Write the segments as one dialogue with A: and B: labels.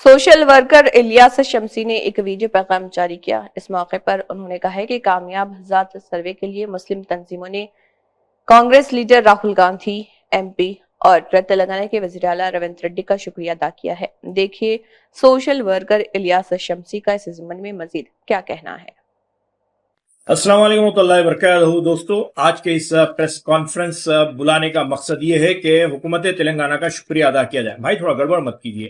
A: Social worker Ilyas شمسی نے ایک ویڈیو پیغام جاری کیا۔ اس موقع پر انہوں نے کہا کہ کامیاب ذات سروے کے لیے مسلم تنظیموں نے Congress leader Rahul Gandhi M P اور تلنگانہ کے وزیر اعلیٰ ریونت ریڈی کا شکریہ ادا کیا ہے۔ دیکھیے سوشل ورکر الیاس شمسی کا اس ضمن میں مزید کیا کہنا ہے۔
B: السلام علیکم ورحمۃ اللہ وبرکاتہ۔ دوستو، آج کے اس پریس کانفرنس بلانے کا مقصد یہ ہے کہ حکومت تلنگانہ کا شکریہ ادا کیا جائے۔ بھائی تھوڑا گڑبڑ مت کیجیے۔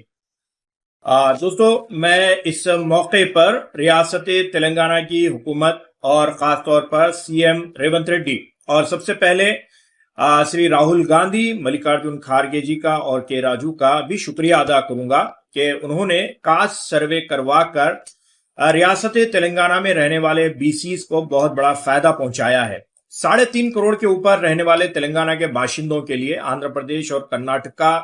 B: دوستو، میں اس موقع پر ریاست تلنگانہ کی حکومت اور خاص طور پر سی ایم ریونت ریڈی اور سب سے پہلے شری راہل گاندھی، ملکارجن کھارگے جی کا اور کے راجو کا بھی شکریہ ادا کروں گا کہ انہوں نے کاسٹ سروے کروا کر ریاست تلنگانہ میں رہنے والے بی سیز کو بہت بڑا فائدہ پہنچایا ہے۔ 3.5 کروڑ کے اوپر رہنے والے تلنگانہ کے باشندوں کے لیے آندھرا پردیش اور کرناٹکا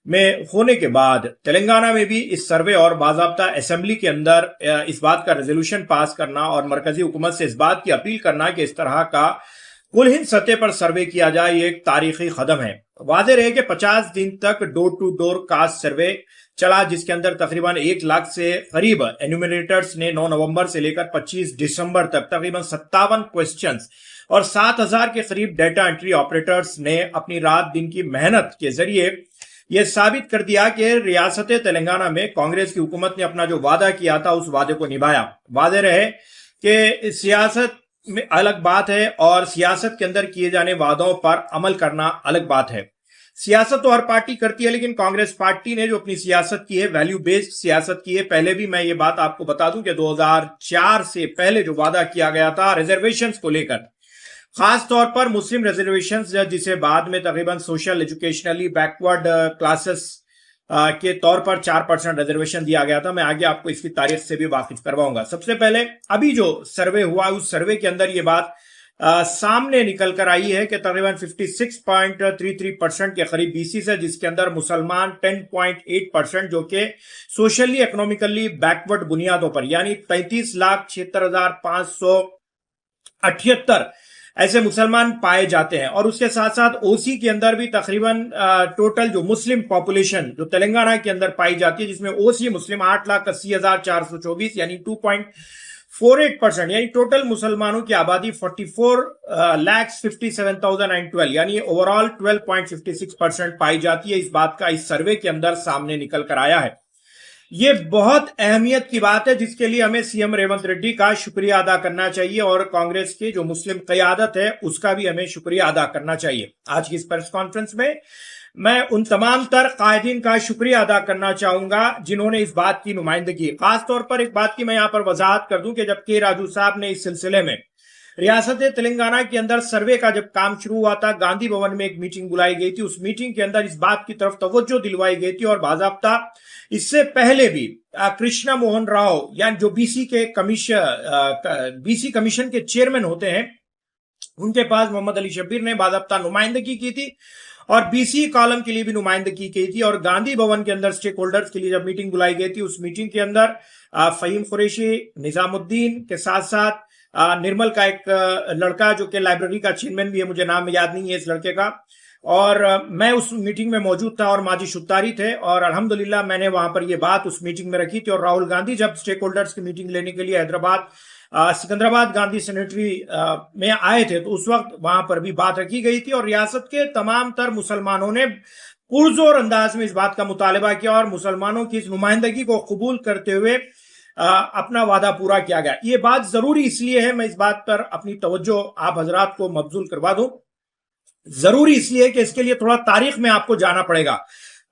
B: میں ہونے کے بعد تلنگانہ میں بھی اس سروے اور باضابطہ اسمبلی کے اندر اس بات کا ریزولوشن پاس کرنا اور مرکزی حکومت سے اس بات کی اپیل کرنا کہ اس طرح کا کل ہند سطح پر سروے کیا جائے، یہ ایک تاریخی قدم ہے۔ واضح رہے کہ 50 دن تک ڈور ٹو ڈور کاسٹ سروے چلا، جس کے اندر تقریباً 1 لاکھ سے قریب انیومریٹرز نے 9 نومبر سے لے کر 25 دسمبر تک تقریباً 57 کوسچنز اور 7,000 کے قریب ڈیٹا انٹری آپریٹرز نے اپنی رات دن کی محنت کے ذریعے یہ ثابت کر دیا کہ ریاست تلنگانہ میں کانگریس کی حکومت نے اپنا جو وعدہ کیا تھا اس وعدے کو نبھایا۔ واضح رہے کہ سیاست میں الگ بات ہے اور سیاست کے اندر کیے جانے وعدوں پر عمل کرنا الگ بات ہے۔ سیاست تو ہر پارٹی کرتی ہے، لیکن کانگریس پارٹی نے جو اپنی سیاست کی ہے ویلیو بیسڈ سیاست کی ہے۔ پہلے بھی میں یہ بات آپ کو بتا دوں کہ 2004 سے پہلے جو وعدہ کیا گیا تھا ریزرویشنز کو لے کر، خاص طور پر مسلم ریزرویشنز جسے بعد میں تقریباً سوشل ایجوکیشنلی بیکورڈ کلاسز کے طور پر 4% ریزرویشن دیا گیا تھا۔ میں آگے آپ کو اس کی تاریخ سے بھی واقف کرواؤں گا۔ سب سے پہلے ابھی جو سروے ہوا اس سروے کے اندر یہ بات سامنے نکل کر آئی ہے کہ تقریباً 56.33% کے قریب بی سی ہے، جس کے اندر مسلمان 10.8%، جو کہ سوشلی اکنومیکلی بیکورڈ بنیادوں پر، یعنی 35,76,578 ایسے مسلمان پائے جاتے ہیں۔ اور اس کے ساتھ ساتھ او سی کے اندر بھی تقریباً ٹوٹل جو مسلم پاپولیشن جو تلنگانہ کے اندر پائی جاتی ہے، جس میں او سی مسلم 8,80,424 یعنی 2.48%، یعنی ٹوٹل مسلمانوں کی آبادی 44,57,912 یعنی اوورال 12.56% پائی جاتی ہے۔ اس بات کا اس سروے کے اندر سامنے نکل کر آیا ہے۔ یہ بہت اہمیت کی بات ہے، جس کے لیے ہمیں سی ایم ریونت ریڈی کا شکریہ ادا کرنا چاہیے اور کانگریس کی جو مسلم قیادت ہے اس کا بھی ہمیں شکریہ ادا کرنا چاہیے۔ آج کی اس پریس کانفرنس میں میں ان تمام تر قائدین کا شکریہ ادا کرنا چاہوں گا جنہوں نے اس بات کی نمائندگی۔ خاص طور پر ایک بات کی میں یہاں پر وضاحت کر دوں کہ جب کے راجو صاحب نے اس سلسلے میں ریاست تلنگانہ کے اندر سروے کا جب کام شروع ہوا تھا، گاندھی بھون میں ایک میٹنگ بلائی گئی تھی۔ اس میٹنگ کے اندر اس بات کی طرف توجہ دلوائی گئی تھی اور باضابطہ اس سے پہلے بھی کرشنا موہن راؤ، یعنی جو بی سی کمیشن کے چیئرمین ہوتے ہیں، ان کے پاس محمد علی شبیر نے باضابطہ نمائندگی کی تھی اور بی سی کالم کے لیے بھی نمائندگی کی تھی۔ اور گاندھی بھون کے اندر سٹیک ہولڈرز کے لیے جب میٹنگ بلائی گئی تھی، اس میٹنگ کے اندر فہیم قریشی، نظام الدین کے ساتھ ساتھ نرمل کا ایک لڑکا جو کہ لائبریری کا چیئرمین بھی ہے، مجھے نام یاد نہیں ہے اس لڑکے کا، اور میں اس میٹنگ میں موجود تھا اور ماجد شتاری تھے، اور الحمدللہ میں نے وہاں پر یہ بات اس میٹنگ میں رکھی تھی۔ اور راہل گاندھی جب سٹیک ہولڈرز کی میٹنگ لینے کے لیے حیدرآباد سکندرآباد گاندھی سینیٹری میں آئے تھے، تو اس وقت وہاں پر بھی بات رکھی گئی تھی اور ریاست کے تمام تر مسلمانوں نے پرزور انداز میں اس بات کا مطالبہ کیا اور مسلمانوں کی اس نمائندگی کو قبول کرتے ہوئے اپنا وعدہ پورا کیا گیا۔ یہ بات ضروری اس لیے ہے، میں اس بات پر اپنی توجہ آپ حضرات کو مبذول کروا دوں، ضروری اس لیے کہ اس کے لیے تھوڑا تاریخ میں آپ کو جانا پڑے گا۔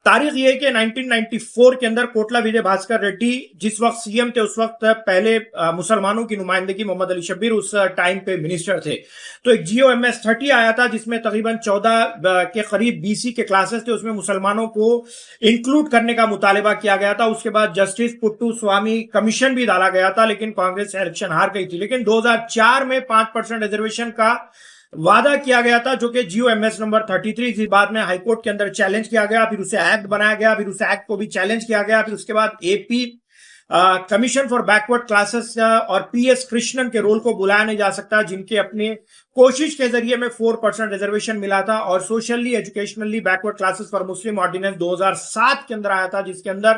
B: تاریخ یہ ہے کہ 1994 کے اندر کوٹلا وجے بھاسکر ریڈی جس وقت سی ایم تھے، اس وقت پہلے مسلمانوں کی نمائندگی محمد علی شبیر اس ٹائم پہ منسٹر تھے، تو ایک جی او ایم ایس 30 آیا تھا جس میں تقریباً 14 کے قریب بی سی کے کلاسز تھے، اس میں مسلمانوں کو انکلوڈ کرنے کا مطالبہ کیا گیا تھا۔ اس کے بعد جسٹس پٹو سوامی کمیشن بھی ڈالا گیا تھا، لیکن کانگریس الیکشن ہار گئی تھی۔ لیکن 2004 میں 5% ریزرویشن کا وعدہ کیا گیا تھا، جو کہ جی او ایم ایس نمبر 33 اس بعد میں ہائی کورٹ کے اندر چیلنج کیا گیا، پھر اسے ایکٹ بنایا گیا، پھر اس ایکٹ کو بھی چیلنج کیا گیا، پھر اس کے بعد اے پی کمیشن فار بیکورڈ کلاسز اور پی ایس کرشنن کے رول کو بلایا نہیں جا سکتا، جن کے اپنے کوشش کے ذریعے میں 4% ریزرویشن ملا تھا، اور socially educationally backward classes for Muslim ordinance 2007 کے اندر آیا تھا، جس کے اندر